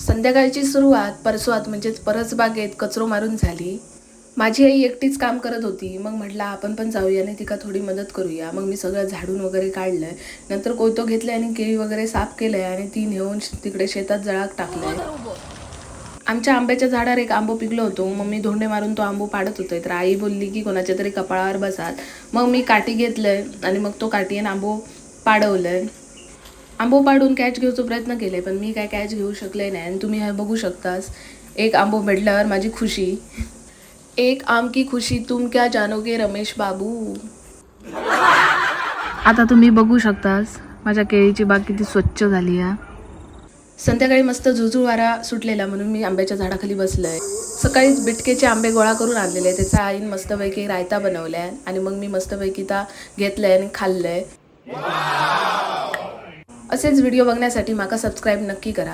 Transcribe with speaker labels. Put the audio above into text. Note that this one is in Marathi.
Speaker 1: संध्याकाळची सुरुवात परसवात म्हणजेच परसबागेत कचरो मारून झाली. माझी आई एकटीच काम करत होती. मग म्हटलं आपण पण जाऊया आणि तिका थोडी मदत करूया. मग मी सगळं झाडून वगैरे काढलंय. नंतर कोयतो घेतलाय आणि केळी वगैरे साफ केलंय आणि ती नेऊन तिकडे शेतात जळाक टाकलंय. आमच्या आंब्याच्या झाडावर एक आंबो पिकलो होतो. मग मी धोंडे मारून तो आंबो पाडत होते. तर आई बोलली की कोणाच्या तरी कपाळावर बसात. मग मी काठी घेतलंय आणि मग तो काठीने आंबो पाडवलंय. आंबो पाडून कॅच घेऊचा प्रयत्न केले, पण मी काय कॅच घेऊ शकले नाही. आणि तुम्ही हे बघू शकतास, एक आंबो भेटल्यावर माझी खुशी. एक आम की खुशी तुम क्या जानोगे रमेश बाबू. आता तुम्ही बघू शकतास माझ्या केळीची बाग किती स्वच्छ झाली आहे. संध्याकाळी मस्त झुळझुळ वारा सुटलेला म्हणून मी आंब्याच्या झाडाखाली बसलंय. सकाळीच बिटकेचे आंबे गोळा करून आणलेले, त्याचा आईन मस्तपैकी रायता बनवलाय आणि मग मी मस्तपैकी ता घेतलंय आणि खाल्लंय. असेच व्हिडिओ बघण्यासाठी माका सबस्क्राईब नक्की करा.